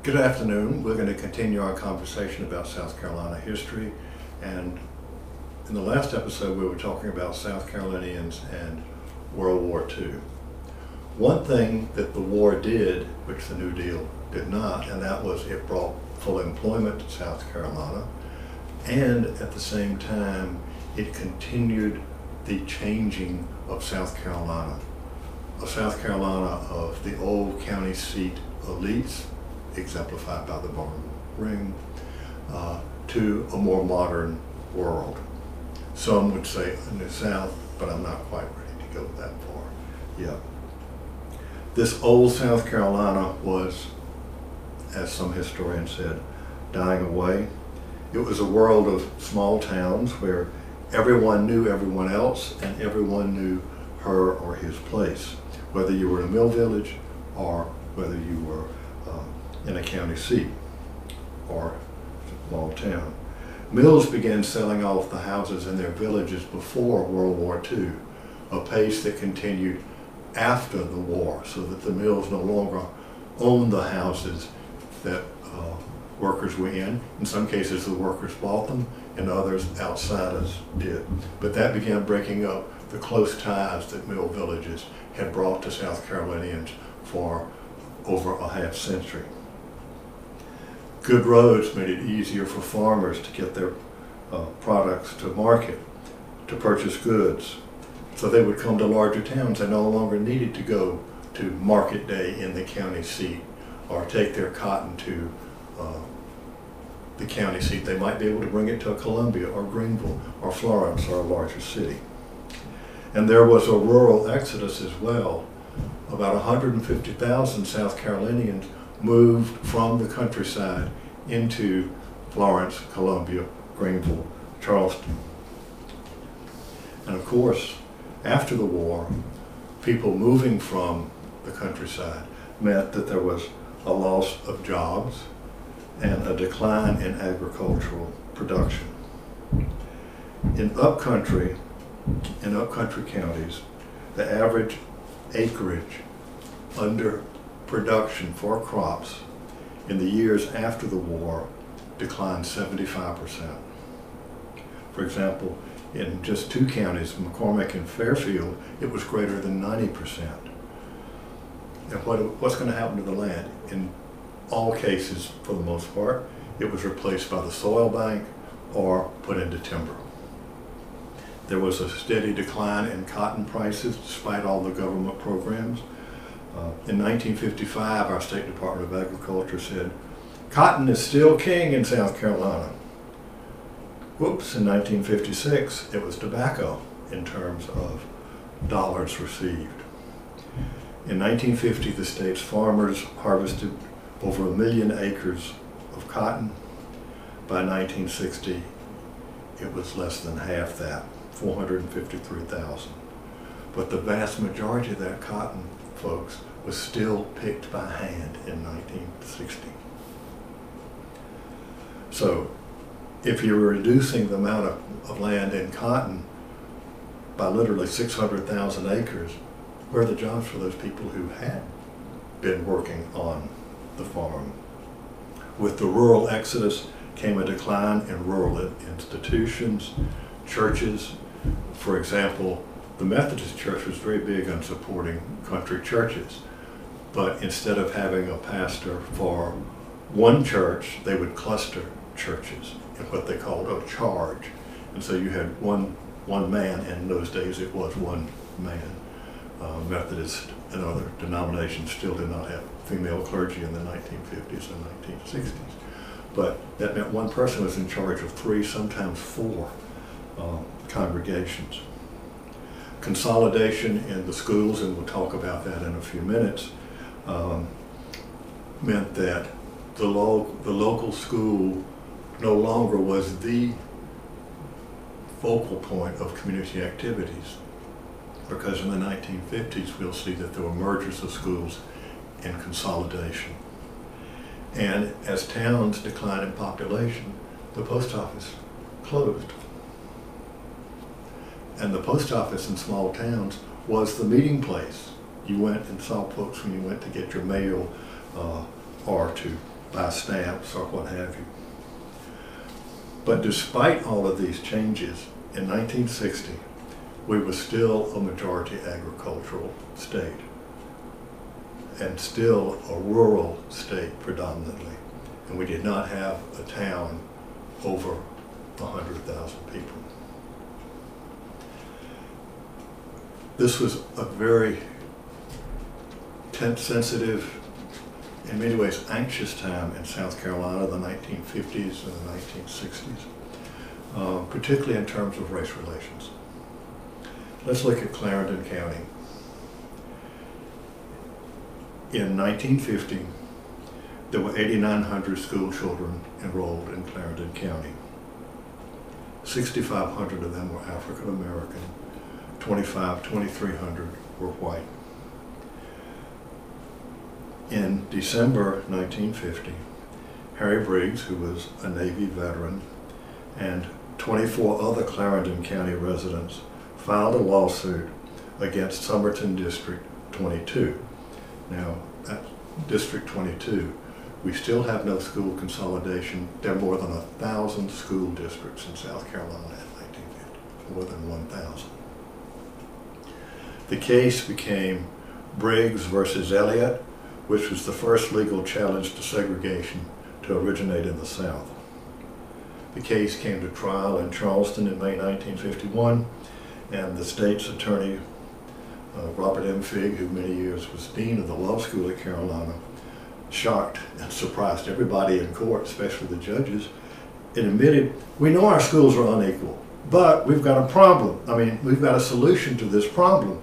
Good afternoon. We're going to continue our conversation about South Carolina history, and in the last episode we were talking about South Carolinians and World War II. One thing that the war did, which the New Deal did not, and that was it brought full employment to South Carolina, and at the same time it continued the changing of South Carolina. A South Carolina of the old county seat elites, exemplified by the barn ring, to a more modern world. Some would say in the South, but I'm not quite ready to go that far yet. This old South Carolina was, as some historians said, dying away. It was a world of small towns where everyone knew everyone else and everyone knew her or his place, whether you were in a mill village or whether you were in a county seat or small town. Mills began selling off the houses in their villages before World War II, a pace that continued after the war, so that the mills no longer owned the houses that workers were in. In some cases the workers bought them, and others outsiders did. But that began breaking up the close ties that mill villages had brought to South Carolinians for over a half century. Good roads made it easier for farmers to get their products to market, to purchase goods. So they would come to larger towns. They no longer needed to go to market day in the county seat or take their cotton to the county seat. They might be able to bring it to Columbia or Greenville or Florence or a larger city. And there was a rural exodus as well. About 150,000 South Carolinians moved from the countryside into Florence, Columbia, Greenville, Charleston. And of course, after the war, people moving from the countryside meant that there was a loss of jobs and a decline in agricultural production. In upcountry counties, the average acreage under production for crops in the years after the war declined 75%. For example, in just two counties, McCormick and Fairfield, it was greater than 90%. And what's going to happen to the land? In all cases, for the most part, it was replaced by the soil bank or put into timber. There was a steady decline in cotton prices despite all the government programs. In 1955, our State Department of Agriculture said, cotton is still king in South Carolina. Whoops, in 1956, it was tobacco in terms of dollars received. In 1950, the state's farmers harvested over 1 million acres of cotton. By 1960, it was less than half that, 453,000. But the vast majority of that cotton, folks, was still picked by hand in 1960. So if you're reducing the amount of land in cotton by literally 600,000 acres, where are the jobs for those people who had been working on the farm? With the rural exodus came a decline in rural institutions, churches. For example, the Methodist Church was very big on supporting country churches, but instead of having a pastor for one church, they would cluster churches in what they called a charge. And so you had one man, and in those days it was one man. Methodist and other denominations still did not have female clergy in the 1950s and 1960s. But that meant one person was in charge of 3, sometimes 4 congregations. Consolidation in the schools, and we'll talk about that in a few minutes, meant that the local school no longer was the focal point of community activities, because in the 1950s we'll see that there were mergers of schools and consolidation. And as towns declined in population, the post office closed. And the post office in small towns was the meeting place. You went and saw folks when you went to get your mail or to buy stamps or what have you. But despite all of these changes, in 1960, we were still a majority agricultural state and still a rural state predominantly. And we did not have a town over 100,000 people. This was a very tense, sensitive, in many ways anxious time in South Carolina, the 1950s and the 1960s, particularly in terms of race relations. Let's look at Clarendon County. In 1950, there were 8,900 school children enrolled in Clarendon County. 6,500 of them were African American, 2,300 were white. In December 1950, Harry Briggs, who was a Navy veteran, and 24 other Clarendon County residents filed a lawsuit against Somerton District 22. Now, at District 22, we still have no school consolidation. There are more than 1,000 school districts in South Carolina in 1950, more than 1,000. The case became Briggs versus Elliott, which was the first legal challenge to segregation to originate in the South. The case came to trial in Charleston in May 1951, and the state's attorney, Robert M. Figg, who many years was dean of the law school at Carolina, shocked and surprised everybody in court, especially the judges, and admitted, we know our schools are unequal, but we've got a problem. I mean, we've got a solution to this problem.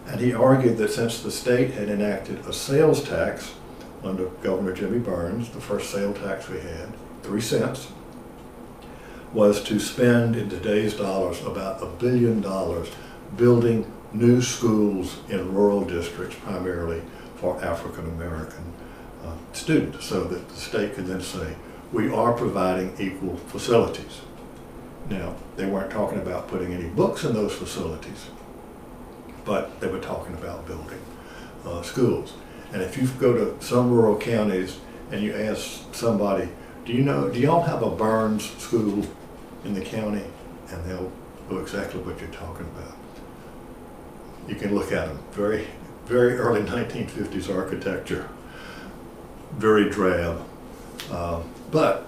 And he argued that since the state had enacted a sales tax under Governor Jimmy Burns, the first sales tax we had, 3 cents, was to spend in today's dollars about $1 billion building new schools in rural districts, primarily for African American students, so that the state could then say, we are providing equal facilities. Now, they weren't talking about putting any books in those facilities, but they were talking about building schools. And if you go to some rural counties and you ask somebody, do y'all have a Burns school in the county? And they'll know exactly what you're talking about. You can look at them, very, very early 1950s architecture, very drab. But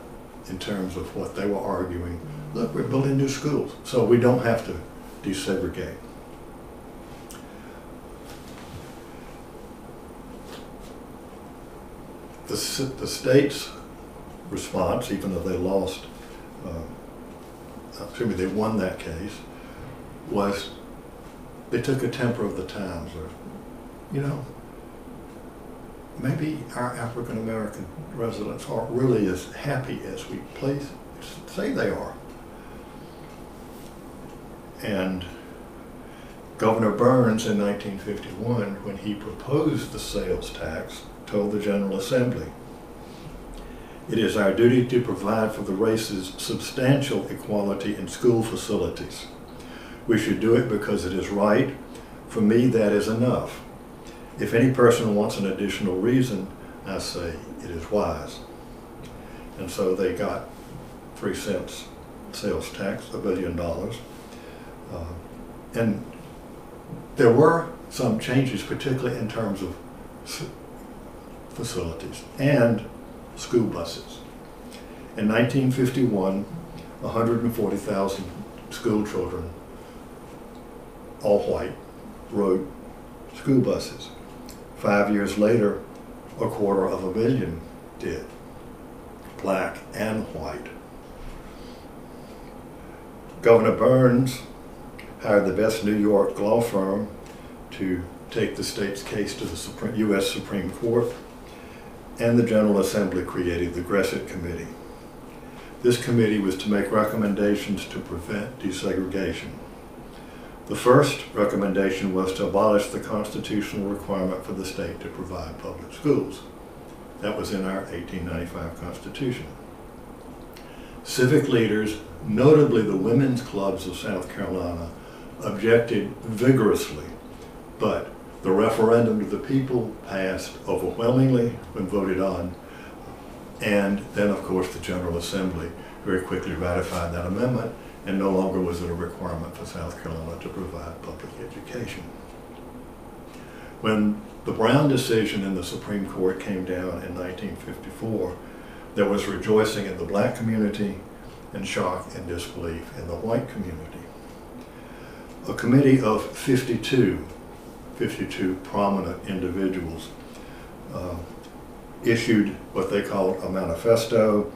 in terms of what they were arguing, look, we're building new schools, so we don't have to desegregate. The state's response, even though they lost, they won that case, was they took a temper of the times. Or, maybe our African American residents aren't really as happy as we say they are. And Governor Burns in 1951, when he proposed the sales tax, told the General Assembly, it is our duty to provide for the race's substantial equality in school facilities. We should do it because it is right. For me, that is enough. If any person wants an additional reason, I say it is wise. And so they got 3 cents sales tax, $1 billion. And there were some changes, particularly in terms of facilities and school buses. In 1951, 140,000 school children, all white, rode school buses. 5 years later, 250,000 did, black and white. Governor Burns hired the best New York law firm to take the state's case to the U.S. Supreme Court, and the General Assembly created the Gressett Committee. This committee was to make recommendations to prevent desegregation. The first recommendation was to abolish the constitutional requirement for the state to provide public schools. That was in our 1895 Constitution. Civic leaders, notably the women's clubs of South Carolina, objected vigorously, but the referendum to the people passed overwhelmingly when voted on. And then, of course, the General Assembly very quickly ratified that amendment, and no longer was it a requirement for South Carolina to provide public education. When the Brown decision in the Supreme Court came down in 1954, there was rejoicing in the black community and shock and disbelief in the white community. A committee of 52 prominent individuals issued what they called a manifesto.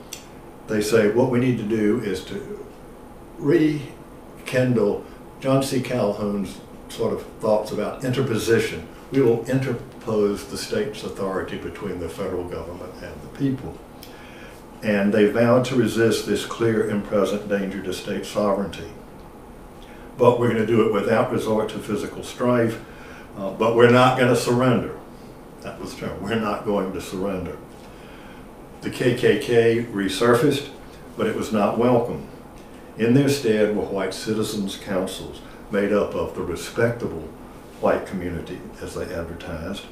They say what we need to do is to rekindle John C. Calhoun's sort of thoughts about interposition. We will interpose the state's authority between the federal government and the people. And they vowed to resist this clear and present danger to state sovereignty. But we're going to do it without resort to physical strife, but we're not going to surrender. That was the term. We're not going to surrender. The KKK resurfaced, but it was not welcome. In their stead were white citizens' councils made up of the respectable white community, as they advertised.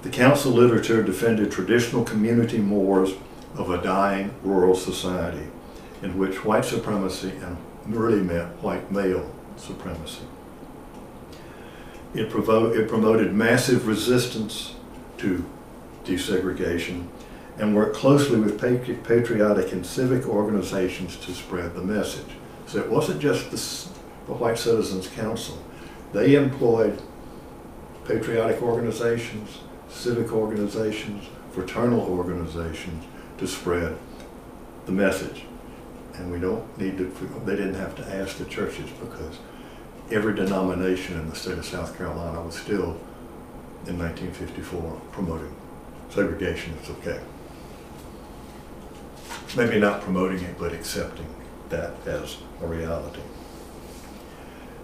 The council literature defended traditional community mores of a dying rural society in which white supremacy and really meant white male supremacy. It promoted massive resistance to desegregation and worked closely with patriotic and civic organizations to spread the message. So it wasn't just the White Citizens Council. They employed patriotic organizations, civic organizations, fraternal organizations to spread the message. And we don't need to, they didn't have to ask the churches because every denomination in the state of South Carolina was still, in 1954, promoting segregation is okay. Maybe not promoting it, but accepting that as a reality.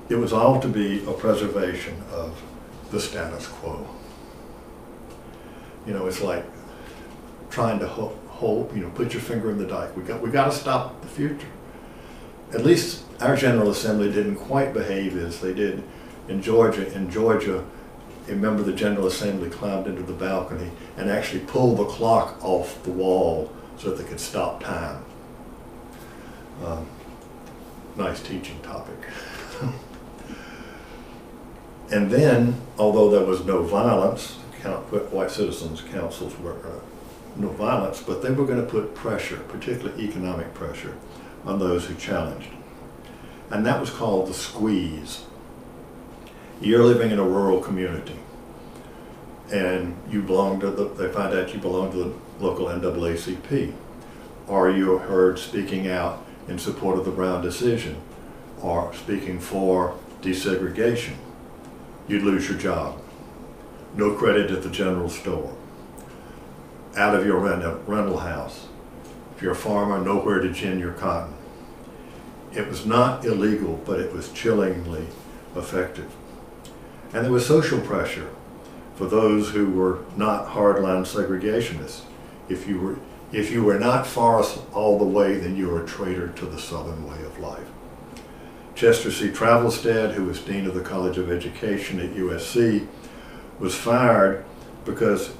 It was all to be a preservation of the status quo. You know, it's like trying to hold, put your finger in the dike. We got to stop the future. At least our General Assembly didn't quite behave as they did in Georgia. In Georgia, a member of the General Assembly climbed into the balcony and actually pulled the clock off the wall so that they could stop time. Nice teaching topic. And then, although there was no violence, white citizens' councils were no violence, but they were going to put pressure, particularly economic pressure, on those who challenged. And that was called the squeeze. You're living in a rural community, and you belong to they find out you belong to the local NAACP, or you're heard speaking out in support of the Brown decision, or speaking for desegregation. You'd lose your job. No credit at the general store. Out of your rental house. If you're a farmer, nowhere to gin your cotton. It was not illegal, but it was chillingly effective. And there was social pressure for those who were not hardline segregationists. If you were not Forrest all the way, then you were a traitor to the Southern way of life. Chester C. Travelstead, who was Dean of the College of Education at USC, was fired because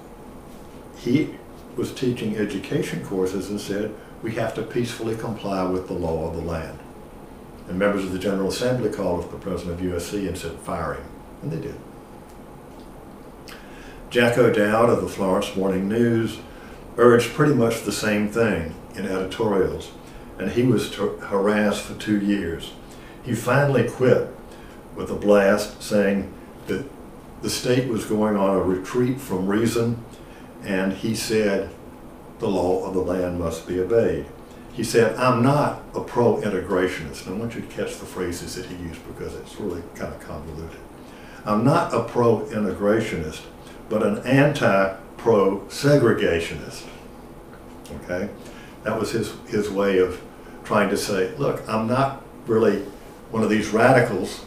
he was teaching education courses and said, we have to peacefully comply with the law of the land. And members of the General Assembly called up the president of USC and said, fire him. And they did. Jack Odowd of the Florence Morning News urged pretty much the same thing in editorials, and he was harassed for 2 years. He finally quit with a blast saying that the state was going on a retreat from reason, and he said the law of the land must be obeyed. He said, I'm not a pro-integrationist. And I want you to catch the phrases that he used because it's really kind of convoluted. I'm not a pro-integrationist, but an anti-pro-segregationist. Okay? That was his way of trying to say, look, I'm not really one of these radicals,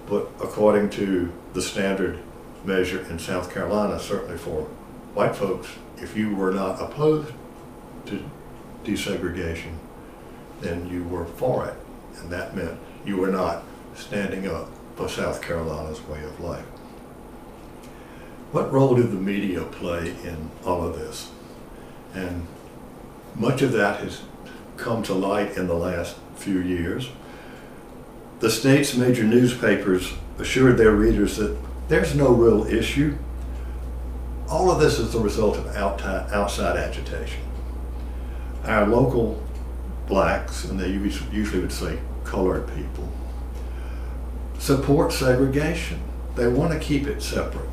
but according to the standard measure in South Carolina, certainly for white folks, if you were not opposed to desegregation, then you were for it. And that meant you were not standing up for South Carolina's way of life. What role did the media play in all of this? And Much of that has come to light in the last few years. The state's major newspapers assured their readers that there's no real issue. All of this is the result of outside agitation. Our local blacks, and they usually would say colored people, support segregation. They want to keep it separate.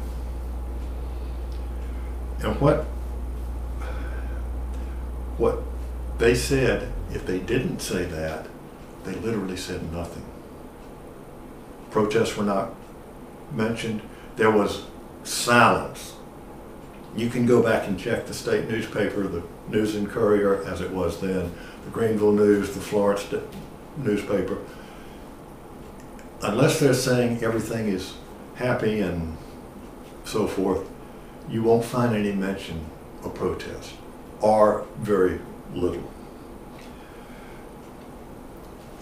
And what they said, if they didn't say that, they literally said nothing. Protests were not mentioned. There was silence. You can go back and check the state newspaper, the News and Courier as it was then, the Greenville News, the Florence newspaper. Unless they're saying everything is happy and so forth, you won't find any mention of protest, or very little.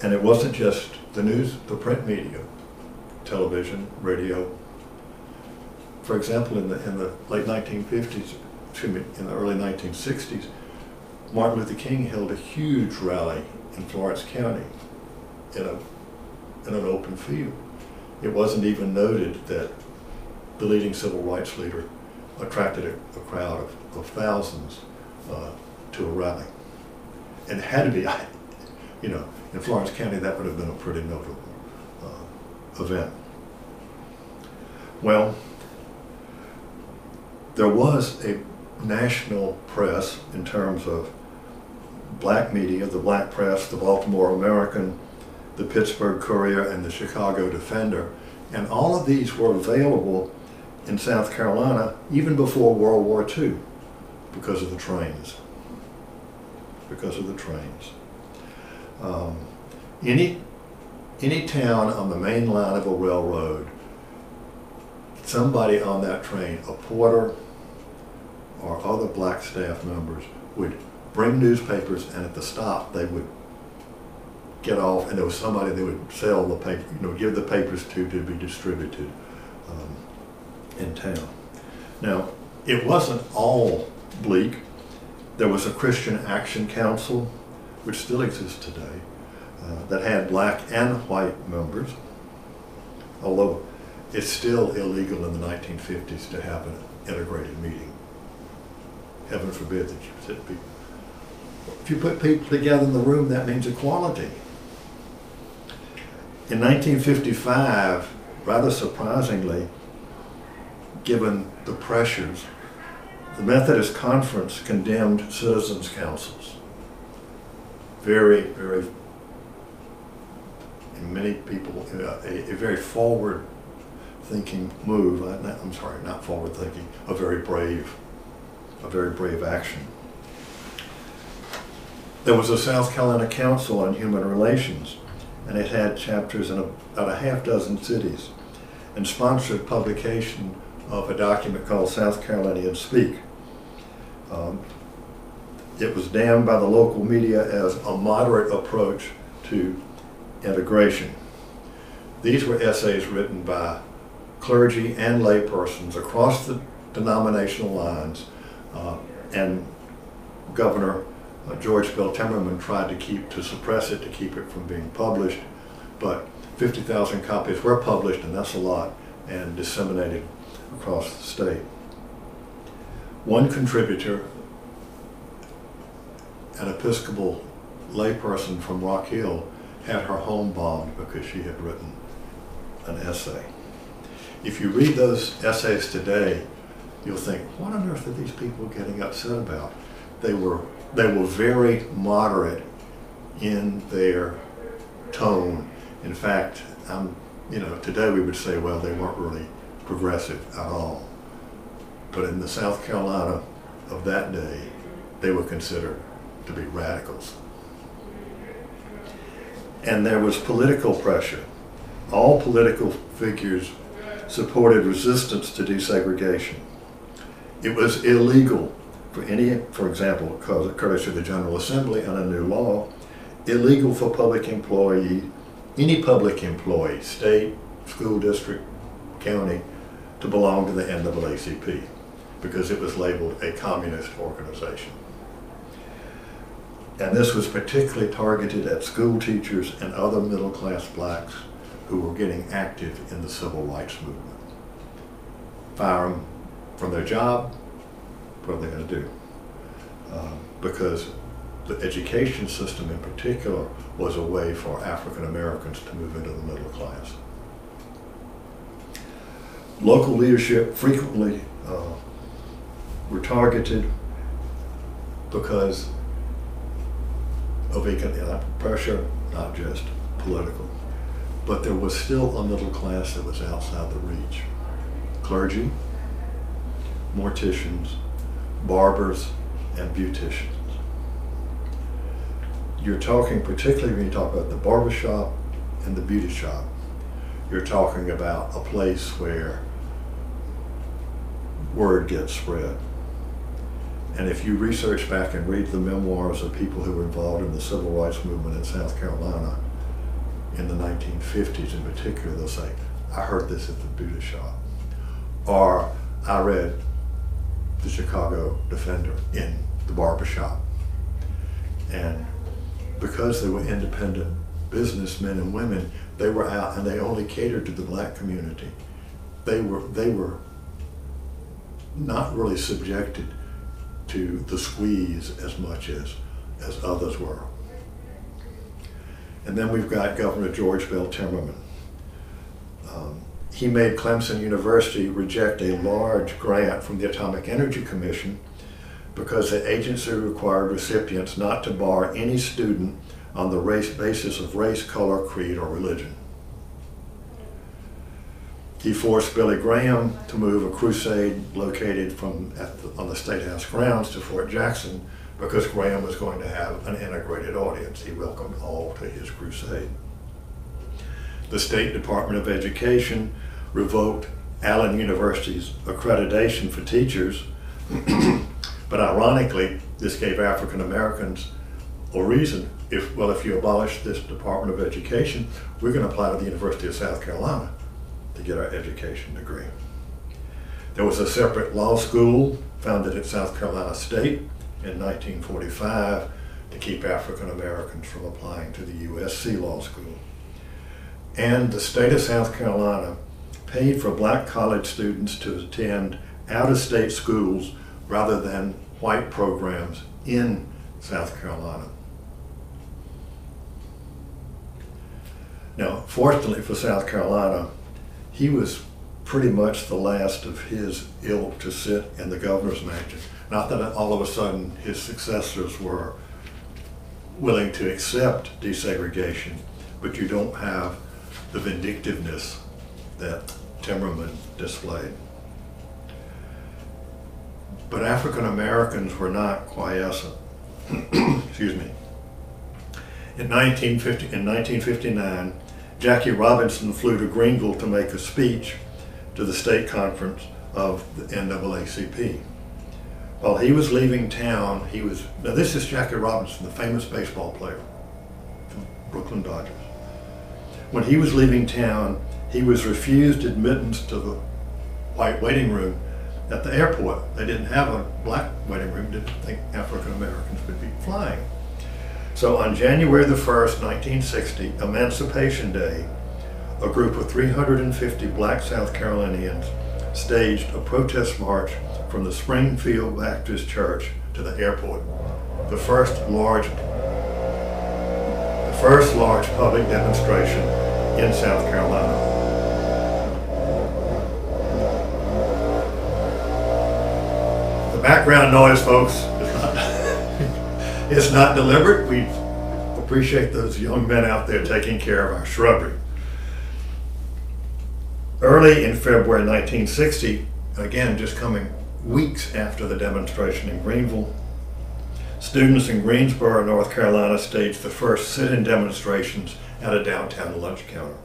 And it wasn't just the news, the print media, television, radio. For example, in the late 1950s, in the early 1960s, Martin Luther King held a huge rally in Florence County in an open field. It wasn't even noted that the leading civil rights leader attracted a crowd of thousands to a rally. And it had to be, in Florence County, that would have been a pretty notable event. Well, there was a national press in terms of black media, the black press, the Baltimore American, the Pittsburgh Courier, and the Chicago Defender, and all of these were available in South Carolina even before World War II because of the trains. Any town on the main line of a railroad, somebody on that train, a porter or other black staff members, would bring newspapers, and at the stop they would get off, and there was somebody they would sell the paper, give the papers to be distributed in town. Now, it wasn't all bleak. There was a Christian Action Council, which still exists today, that had black and white members, although it's still illegal in the 1950s to have an integrated meeting. Heaven forbid that you sit people. If you put people together in the room, that means equality. In 1955, rather surprisingly, given the pressures, the Methodist Conference condemned citizens' councils. Very, very, and many people, a very forward-thinking move. I'm sorry, not forward-thinking, a very brave action. There was a South Carolina Council on Human Relations, and it had chapters in about a half dozen cities, and sponsored publication of a document called South Carolinians Speak. It was damned by the local media as a moderate approach to integration. These were essays written by clergy and laypersons across the denominational lines, and Governor George Bill Timmerman tried to suppress it, to keep it from being published, but 50,000 copies were published, and that's a lot, and disseminated across the state. One contributor, an Episcopal layperson from Rock Hill, had her home bombed because she had written an essay. If you read those essays today, you'll think, what on earth are these people getting upset about? They were very moderate in their tone. In fact, today we would say, well, they weren't really progressive at all. But in the South Carolina of that day, they were considered to be radicals. And there was political pressure. All political figures supported resistance to desegregation. It was illegal for example, courtesy of the General Assembly and a new law, illegal for any public employee, state, school district, county, to belong to the NAACP because it was labeled a communist organization. And this was particularly targeted at school teachers and other middle-class blacks who were getting active in the civil rights movement. Fire them from their job, what are they going to do? Because the education system in particular was a way for African Americans to move into the middle class. Local leadership frequently were targeted because of economic pressure, not just political. But there was still a middle class that was outside the reach. Clergy, morticians, barbers, and beauticians. You're talking, particularly when you talk about the barber shop and the beauty shop, you're talking about a place where word gets spread. And if you research back and read the memoirs of people who were involved in the civil rights movement in South Carolina in the 1950s in particular, they'll say, I heard this at the beauty shop. Or I read the Chicago Defender in the barber shop. And because they were independent businessmen and women, they were out and they only catered to the black community. They were not really subjected to the squeeze as much as others were. And then we've got Governor George Bell Timmerman. He made Clemson University reject a large grant from the Atomic Energy Commission because the agency required recipients not to bar any student on the basis of race, color, creed, or religion. He forced Billy Graham to move a crusade located on the State House grounds to Fort Jackson because Graham was going to have an integrated audience. He welcomed all to his crusade. The State Department of Education revoked Allen University's accreditation for teachers, but ironically, this gave African Americans a reason. If you abolish this Department of Education, we're going to apply to the University of South Carolina to get our education degree. There was a separate law school founded at South Carolina State in 1945 to keep African Americans from applying to the USC Law School. And the state of South Carolina paid for black college students to attend out-of-state schools rather than white programs in South Carolina. Now, fortunately for South Carolina, he was pretty much the last of his ilk to sit in the governor's mansion. Not that all of a sudden his successors were willing to accept desegregation, but you don't have the vindictiveness that Timmerman displayed. But African Americans were not quiescent. Excuse me. In 1959, Jackie Robinson flew to Greenville to make a speech to the state conference of the NAACP. While he was leaving town, now this is Jackie Robinson, the famous baseball player from Brooklyn Dodgers. When he was leaving town, he was refused admittance to the white waiting room at the airport. They didn't have a black waiting room, didn't think African Americans would be flying. So on January the 1st, 1960, Emancipation Day, a group of 350 black South Carolinians staged a protest march from the Springfield Baptist Church to the airport, the first large public demonstration in South Carolina. The background noise, folks, it's not deliberate. We appreciate those young men out there taking care of our shrubbery. Early in February 1960, again just coming weeks after the demonstration in Greenville, students in Greensboro, North Carolina staged the first sit-in demonstrations at a downtown lunch counter.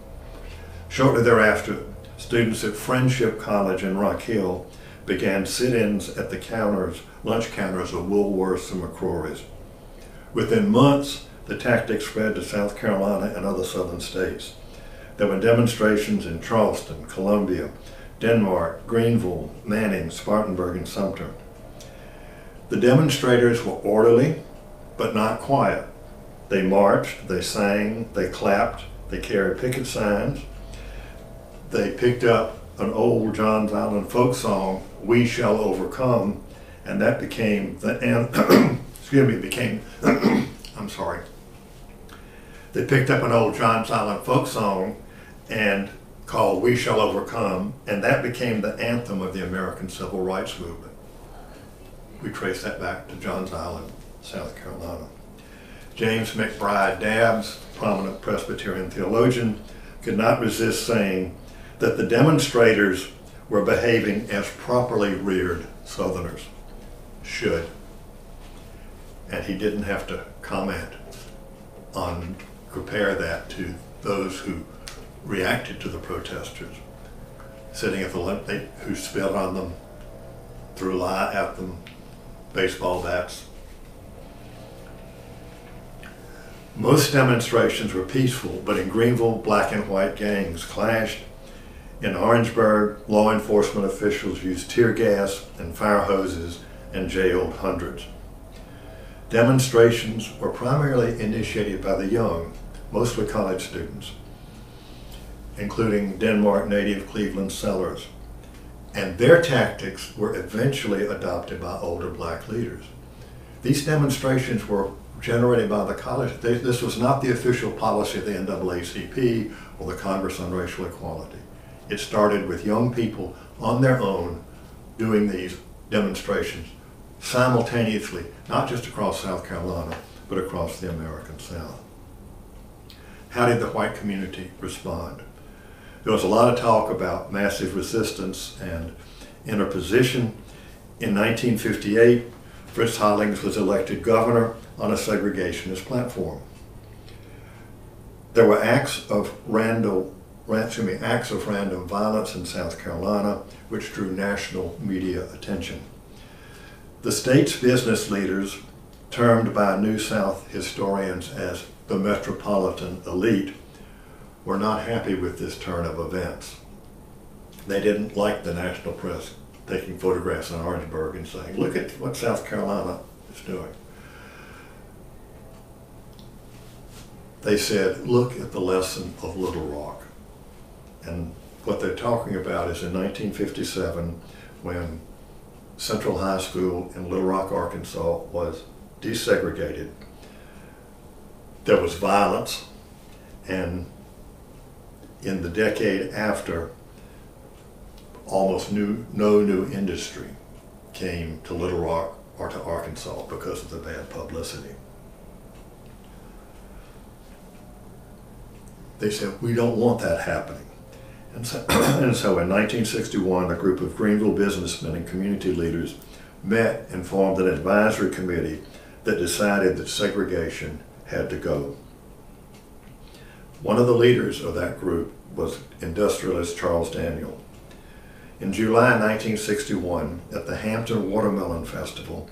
Shortly thereafter, students at Friendship College in Rock Hill began sit-ins at the lunch counters of Woolworths and McCrory's. Within months, the tactics spread to South Carolina and other southern states. There were demonstrations in Charleston, Columbia, Denmark, Greenville, Manning, Spartanburg, and Sumter. The demonstrators were orderly, but not quiet. They marched, they sang, they clapped, they carried picket signs. They picked up an old John Island folk song, "We Shall Overcome," and that became the I'm sorry. They picked up an old John Island folk song and called "We Shall Overcome," and that became the anthem of the American Civil Rights Movement. We trace that back to Johns Island, South Carolina. James McBride Dabbs, prominent Presbyterian theologian, could not resist saying that the demonstrators were behaving as properly reared Southerners should. And he didn't have to comment on, compare that to those who reacted to the protesters, sitting at the who spit on them, threw lye at them, baseball bats. Most demonstrations were peaceful, but in Greenville, black and white gangs clashed. In Orangeburg, law enforcement officials used tear gas and fire hoses and jailed hundreds. Demonstrations were primarily initiated by the young, mostly college students, including Denmark native Cleveland Sellers, and their tactics were eventually adopted by older black leaders. These demonstrations were generated by the college. This was not the official policy of the NAACP or the Congress on Racial Equality. It started with young people on their own doing these demonstrations simultaneously, not just across South Carolina, but across the American South. How did the white community respond? There was a lot of talk about massive resistance and interposition. In 1958, Fritz Hollings was elected governor on a segregationist platform. There were acts of random violence in South Carolina, which drew national media attention. The state's business leaders, termed by New South historians as the metropolitan elite, were not happy with this turn of events. They didn't like the national press taking photographs in Orangeburg and saying, "Look at what South Carolina is doing." They said, "Look at the lesson of Little Rock." And what they're talking about is in 1957, when Central High School in Little Rock, Arkansas was desegregated. There was violence, and in the decade after, almost no new industry came to Little Rock or to Arkansas because of the bad publicity. They said, "We don't want that happening." And so in 1961, a group of Greenville businessmen and community leaders met and formed an advisory committee that decided that segregation had to go. One of the leaders of that group was industrialist Charles Daniel. In July 1961, at the Hampton Watermelon Festival,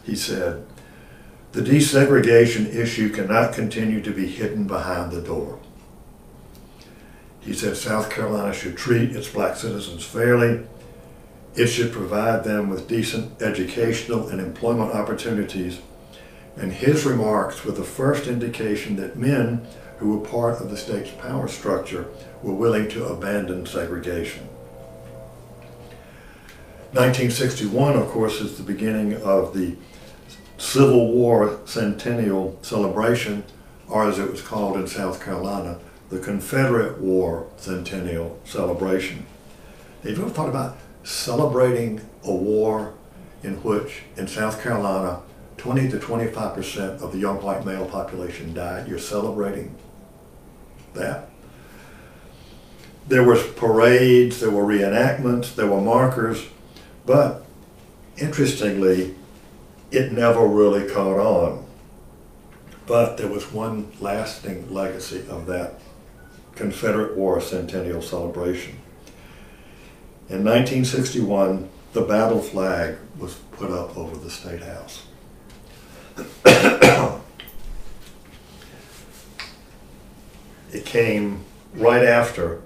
he said, "The desegregation issue cannot continue to be hidden behind the door." He said South Carolina should treat its black citizens fairly. It should provide them with decent educational and employment opportunities. And his remarks were the first indication that men who were part of the state's power structure were willing to abandon segregation. 1961, of course, is the beginning of the Civil War Centennial celebration, or as it was called in South Carolina, the Confederate War Centennial celebration. Have you ever thought about celebrating a war in which, in South Carolina, 20 to 25% of the young white male population died? You're celebrating that. There were parades, there were reenactments, there were markers, but interestingly, it never really caught on. But there was one lasting legacy of that Confederate War Centennial celebration. In 1961, the battle flag was put up over the State House. It came right after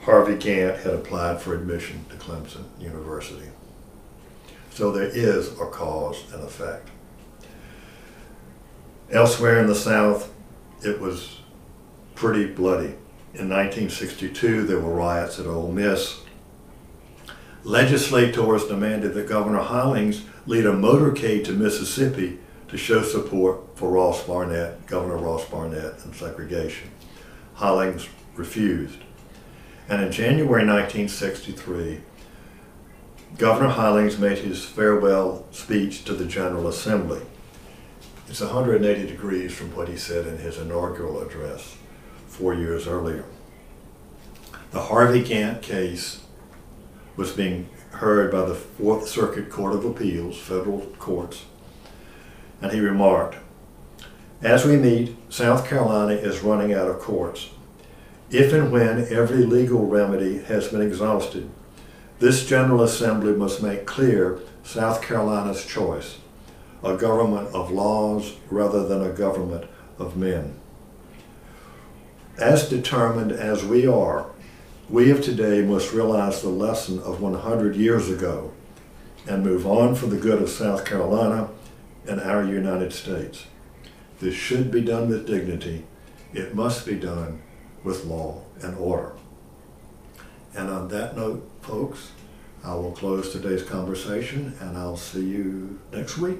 Harvey Gantt had applied for admission to Clemson University. So there is a cause and effect. Elsewhere in the South, it was pretty bloody. In 1962, there were riots at Ole Miss. Legislators demanded that Governor Hollings lead a motorcade to Mississippi to show support for Governor Ross Barnett, and segregation. Hollings refused. And in January 1963, Governor Hollings made his farewell speech to the General Assembly. It's 180 degrees from what he said in his inaugural address 4 years earlier. The Harvey Gantt case was being heard by the Fourth Circuit Court of Appeals, federal courts, and he remarked, "As we meet, South Carolina is running out of courts. If and when every legal remedy has been exhausted, this General Assembly must make clear South Carolina's choice, a government of laws rather than a government of men." As determined as we are, we of today must realize the lesson of 100 years ago and move on for the good of South Carolina and our United States. This should be done with dignity. It must be done with law and order. And on that note, folks, I will close today's conversation, and I'll see you next week.